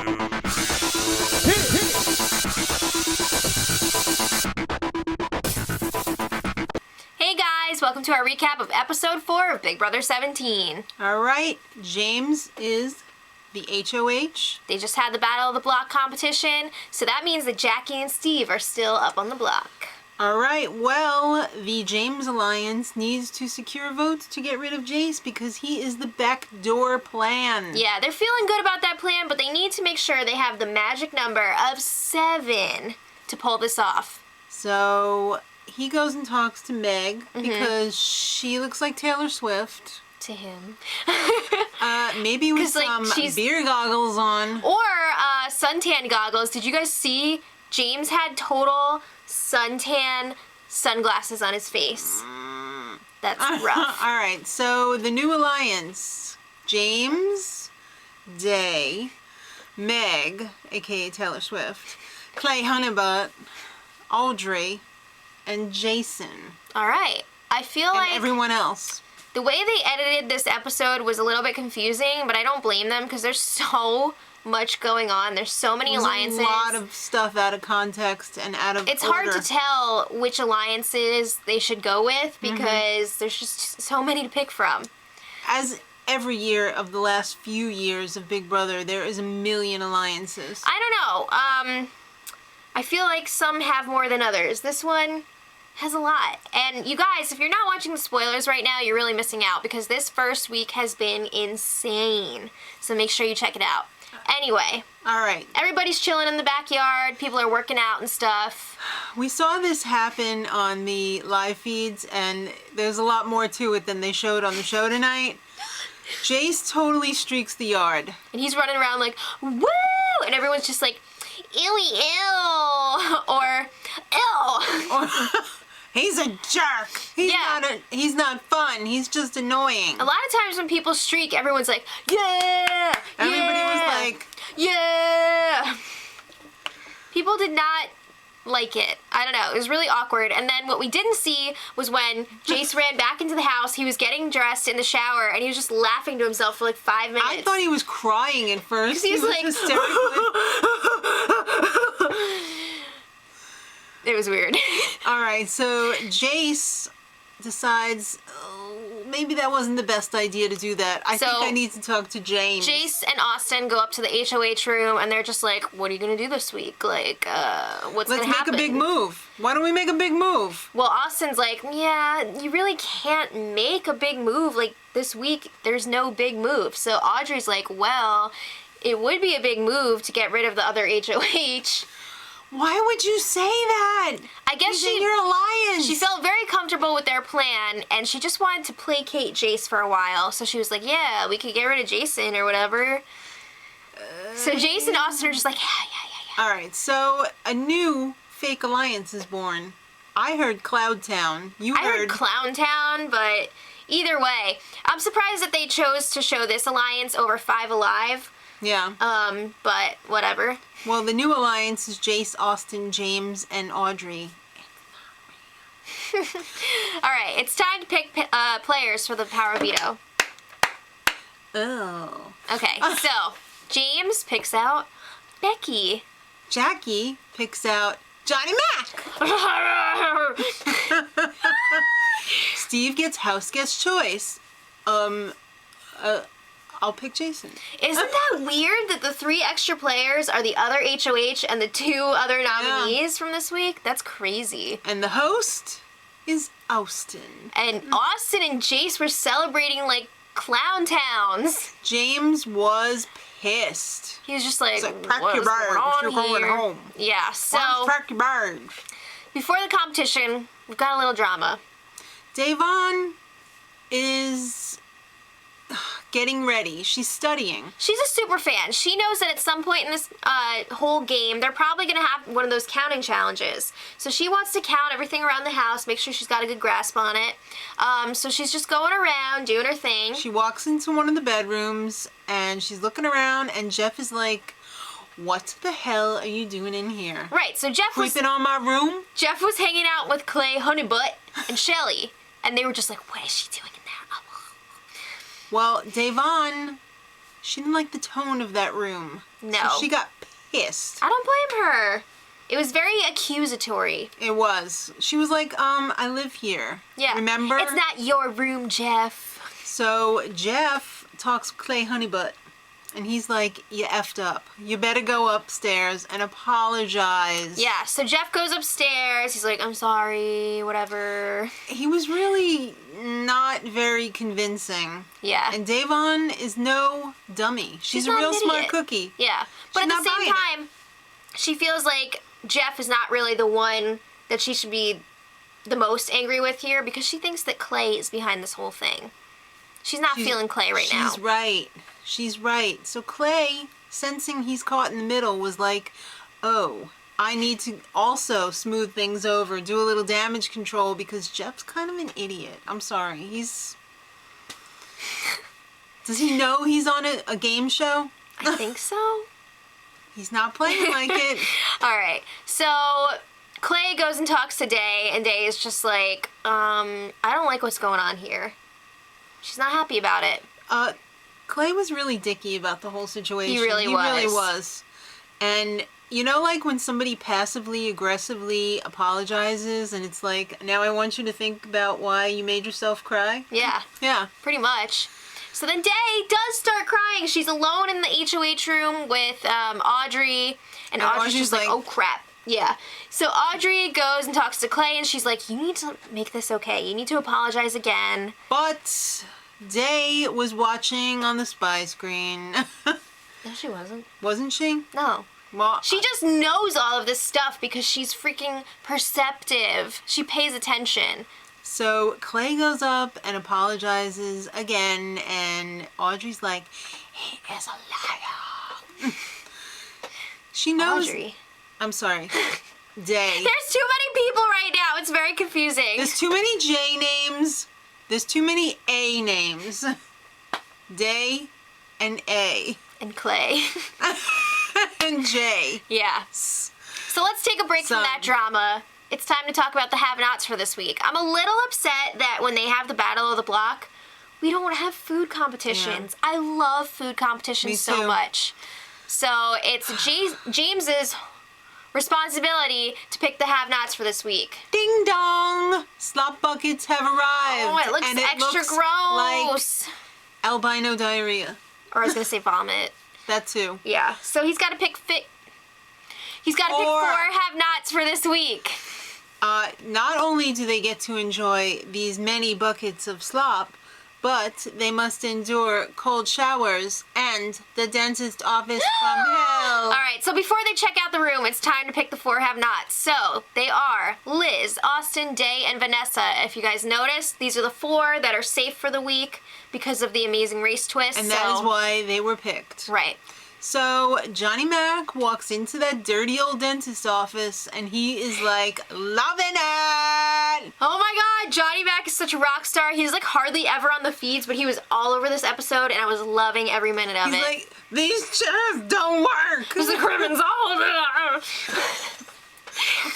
Hey guys, welcome to our recap of episode 4 of Big Brother 17. Alright, James is the HOH. They just had the Battle of the Block competition, so that means that Jackie and Steve are still up on the block. Alright, well, the James Alliance needs to secure votes to get rid of Jace because he is the backdoor plan. Yeah, they're feeling good about that plan, but they need to make sure they have the magic number of 7 to pull this off. So he goes and talks to Meg because she looks like Taylor Swift. To him. Maybe with some beer goggles on. Or suntan goggles. Did you guys see? James had total suntan sunglasses on his face. That's rough. Alright, so the new alliance. James, Day, Meg, aka Taylor Swift, Clay Honeybutt, Audrey, and Jason. Alright. I feel like everyone else. The way they edited this episode was a little bit confusing, but I don't blame them because there's so much going on. There's so many alliances. A lot of stuff out of context and out of It's order. hard to tell which alliances they should go with because there's just so many to pick from. As every year of the last few years of Big Brother, there is a million alliances. I don't know. I feel like some have more than others. This one has a lot. And you guys, if you're not watching the spoilers right now, you're really missing out because this first week has been insane. So make sure you check it out. Anyway. Alright. Everybody's chilling in the backyard. People are working out and stuff. We saw this happen on the live feeds, and there's a lot more to it than they showed on the show tonight. Jace totally streaks the yard. And he's running around like, woo! And everyone's just like, ewy, ew! Or, ew! He's a jerk. He's not fun. He's just annoying. A lot of times when people streak, everyone's like, yeah! Everybody was like, yeah! People did not like it. I don't know. It was really awkward. And then what we didn't see was when Jace ran back into the house, he was getting dressed in the shower, and he was just laughing to himself for like 5 minutes. I thought he was crying at first. He was like, hysterical. It was weird. Alright, so Jace decides, maybe that wasn't the best idea to do that. I think I need to talk to James. Jace and Austin go up to the HOH room, and they're just like, what are you going to do this week? Like, what's going to happen? Let's make a big move. Why don't we make a big move? Well, Austin's like, yeah, you really can't make a big move. Like, this week, there's no big move. So Audrey's like, well, it would be a big move to get rid of the other HOH. Why would you say that? I guess He's in your alliance. She felt very comfortable with their plan, and she just wanted to placate Jace for a while. So she was like, yeah, we could get rid of Jason or whatever. So Jace and Austin are just like, yeah. Alright, so a new fake alliance is born. I heard Cloud Town. I heard Clown Town, but either way. I'm surprised that they chose to show this alliance over 5 Alive. Yeah. But whatever. Well, the new alliance is Jace, Austin, James, and Audrey. Alright, it's time to pick players for the Power Veto. Oh. Okay, so James picks out Becky. Jackie picks out Johnny Mac. Steve gets house guest choice. I'll pick Jason. Isn't that weird that the 3 extra players are the other HOH and the 2 other nominees from this week? That's crazy. And the host is Austin. And Austin and Jace were celebrating like clown towns. James was pissed. He was just like, pack what your is going on bags, you're going here? home. Yeah, so pack your bags. Before the competition, we've got a little drama. Davon is getting ready. She's studying. She's a super fan. She knows that at some point in this whole game, they're probably going to have one of those counting challenges. So she wants to count everything around the house, make sure she's got a good grasp on it. So she's just going around, doing her thing. She walks into one of the bedrooms, and she's looking around, and Jeff is like, what the hell are you doing in here? Right, so Jeff was... Creeping on my room? Jeff was hanging out with Clay Honeybutt and Shelly, and they were just like, what is she doing in there? Well, Davon, she didn't like the tone of that room. No. So she got pissed. I don't blame her. It was very accusatory. It was. She was like, I live here. Yeah. Remember? It's not your room, Jeff. So Jeff talks with Clay Honeybutt. And he's like, you effed up. You better go upstairs and apologize. Yeah, so Jeff goes upstairs. He's like, I'm sorry, whatever. He was really not very convincing. Yeah. And Davon is no dummy. She's a not real an smart idiot. cookie. Yeah. But She's at the not same buying time, she feels like Jeff is not really the one that she should be the most angry with here because she thinks that Clay is behind this whole thing. She's not feeling Clay right now. She's right. She's right. So Clay, sensing he's caught in the middle, was like, oh, I need to also smooth things over, do a little damage control because Jeff's kind of an idiot. I'm sorry. Does he know he's on a game show? I think so. He's not playing like it. All right. So Clay goes and talks to Day, and Day is just like, I don't like what's going on here. She's not happy about it. Clay was really dicky about the whole situation. He really was. Was. And you know, like when somebody passively aggressively apologizes and it's like, now I want you to think about why you made yourself cry? Yeah. Yeah. Pretty much. So then Day does start crying. She's alone in the HOH room with Audrey, and Audrey's just like, oh crap. Yeah. So Audrey goes and talks to Clay, and she's like, you need to make this okay. You need to apologize again. But Day was watching on the spy screen. No, she wasn't. Wasn't she? No. Well, She just knows all of this stuff because she's freaking perceptive. She pays attention. so Clay goes up and apologizes again, and Audrey's like, he is a liar. She knows. Audrey. I'm sorry. Day. There's too many people right now. It's very confusing. There's too many J names. There's too many A names. Day and A. And Clay. And J. Yeah. So let's take a break from that drama. It's time to talk about the have-nots for this week. I'm a little upset that when they have the Battle of the Block, we don't have food competitions. Yeah. I love food competitions so much. So it's James's responsibility to pick the have-nots for this week. Ding dong! Slop buckets have arrived. Oh, it looks and extra gross. Like albino diarrhea. Or I was gonna say vomit. That too. Yeah. So he's got to pick He's got to pick 4 have-nots for this week. Not only do they get to enjoy these many buckets of slop, but they must endure cold showers and the dentist office from hell. All right, so before they check out the room, it's time to pick the 4 have-nots. So they are Liz, Austin, Day, and Vanessa. If you guys noticed, these are the 4 that are safe for the week because of the Amazing Race twist. And that is why they were picked. Right. So Johnny Mac walks into that dirty old dentist office and he is like loving it. Oh my god, Johnny Mac is such a rock star. He's like hardly ever on the feeds, but he was all over this episode and I was loving every minute of it. He's like, these chairs don't work. The criminal's all over it.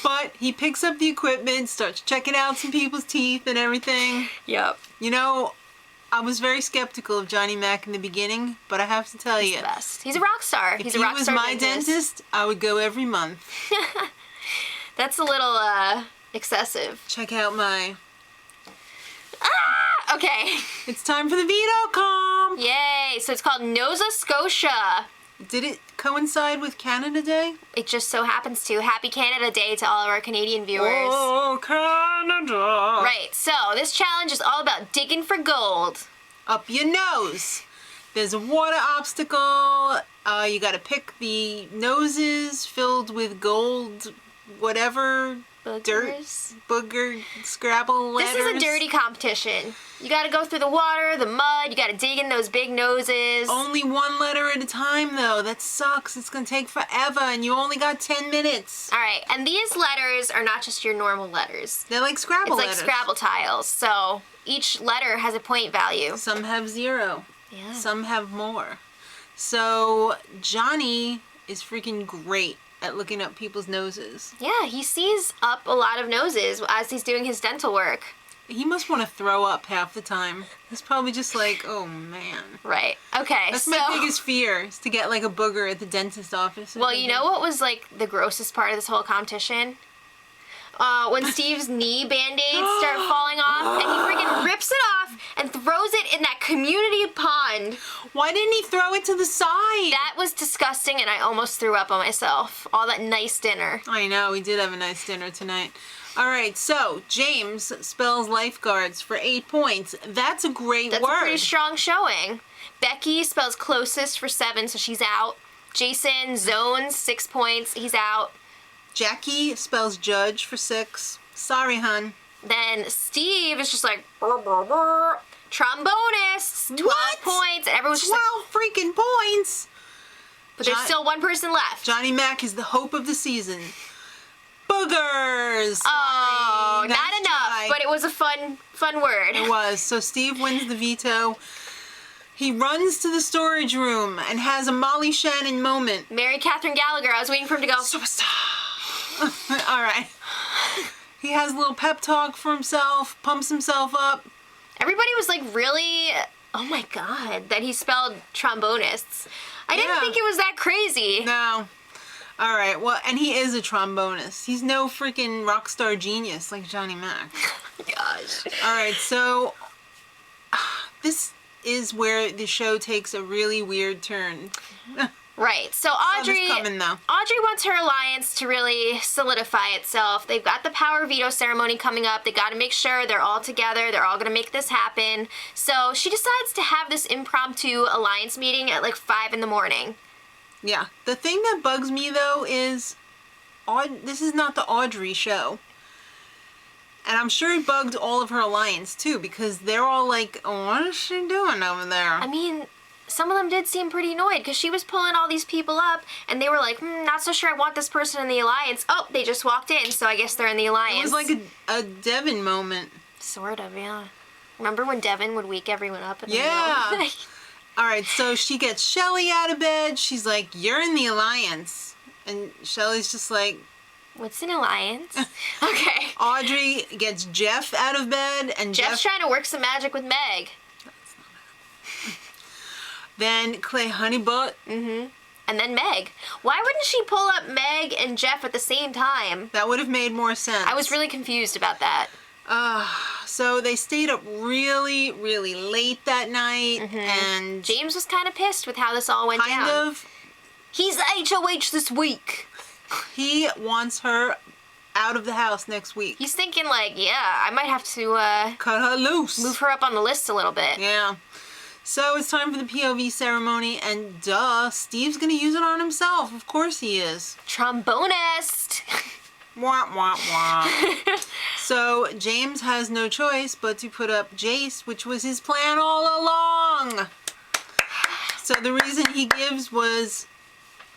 But he picks up the equipment, starts checking out some people's teeth and everything. Yep. You know, I was very skeptical of Johnny Mac in the beginning, but I have to tell you, He's the best. He's a rock star. If he was my dentist, I would go every month. That's a little excessive. Check out my... Okay. It's time for the veto comp. Yay! So it's called Nova Scotia. Did it coincide with Canada Day? It just so happens to. Happy Canada Day to all of our Canadian viewers. Oh, Canada! Right, so this challenge is all about digging for gold. Up your nose. There's a water obstacle. You gotta pick the noses filled with gold, whatever. Boogers. Dirt, booger, scrabble letters. This is a dirty competition. You gotta go through the water, the mud, you gotta dig in those big noses. Only 1 letter at a time, though. That sucks. It's gonna take forever, and you only got 10 minutes. Alright, and these letters are not just your normal letters. They're like Scrabble letters. It's like Scrabble tiles, so each letter has a point value. Some have 0. Yeah. Some have more. So, Johnny is freaking great at looking up people's noses. Yeah, he sees up a lot of noses as he's doing his dental work. He must want to throw up half the time. He's probably just like, oh man. Right. Okay. That's my biggest fear, is to get like a booger at the dentist office. Well, you know what was like the grossest part of this whole competition? When Steve's knee band-aids start falling off, and he freaking rips it off and throws it in that community pond. Why didn't he throw it to the side? That was disgusting, and I almost threw up on myself. All that nice dinner. I know, we did have a nice dinner tonight. All right, so James spells lifeguards for 8 points. That's a great word. That's a pretty strong showing. Becky spells closest for 7, so she's out. Jason zones 6 points. He's out. Jackie spells judge for 6. Sorry, hun. Then Steve is just like, brr, brr, brr. Trombonist, 12 What? points. And everyone's just 12 like, freaking points. but there's still one person left. Johnny Mac is the hope of the season. Boogers. Oh, Sorry. not Nice enough, try. but it was a fun word. It was. So Steve wins the veto. He runs to the storage room and has a Molly Shannon moment. Mary Catherine Gallagher, I was waiting for him to go. Superstar. All right. He has a little pep talk for himself, pumps himself up. Everybody was like, really, oh my God, that he spelled trombonists. I didn't Yeah. think it was that crazy. No. All right. Well, and he is a trombonist. He's no freaking rock star genius like Johnny Mac. Gosh. All right. So this is where the show takes a really weird turn. Right. So Audrey, coming, though. Audrey wants her alliance to really solidify itself. They've got the power veto ceremony coming up. They got to make sure they're all together. They're all going to make this happen. So she decides to have this impromptu alliance meeting at like 5 in the morning. Yeah. The thing that bugs me, though, is this is not the Audrey show. And I'm sure it bugged all of her alliance, too, because they're all like, oh, what is she doing over there? I mean, some of them did seem pretty annoyed because she was pulling all these people up and they were like, not so sure I want this person in the alliance. Oh, they just walked in, so I guess they're in the alliance. It was like a Devin moment. Sort of, yeah. Remember when Devin would wake everyone up? In the Yeah. middle? All right, so she gets Shelly out of bed. She's like, you're in the alliance. And Shelly's just like... What's an alliance? Okay. Audrey gets Jeff out of bed, and Jeff's trying to work some magic with Meg. Then Clay Honeybutt. Mm-hmm. And then Meg. Why wouldn't she pull up Meg and Jeff at the same time? That would have made more sense. I was really confused about that. So they stayed up really, really late that night, and James was kind of pissed with how this all went down. kind of, He's HOH this week. he wants her out of the house next week. He's thinking like, yeah, I might have to Cut her loose. move her up on the list a little bit. Yeah. So it's time for the POV ceremony, and duh, Steve's gonna use it on himself. Of course he is. Trombonist. Wah, wah, wah. So James has no choice but to put up Jace, which was his plan all along. So the reason he gives was,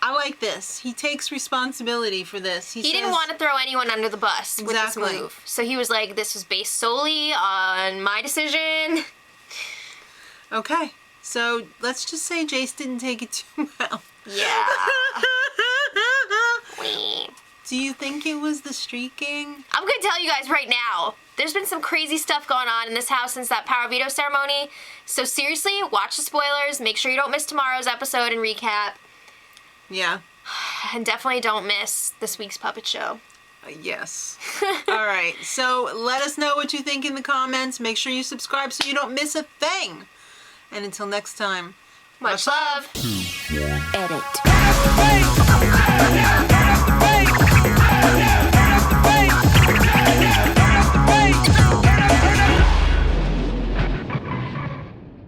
I like this. He takes responsibility for this. He didn't want to throw anyone under the bus with this Exactly. move. So he was like, this was based solely on my decision. Okay, so let's just say Jace didn't take it too well. Yeah. Wee. Do you think it was the streaking? I'm going to tell you guys right now, there's been some crazy stuff going on in this house since that power veto ceremony. So seriously, watch the spoilers. Make sure you don't miss tomorrow's episode and recap. Yeah. And definitely don't miss this week's puppet show. Yes. All right, so let us know what you think in the comments. Make sure you subscribe so you don't miss a thing. And until next time, Much love. Edit.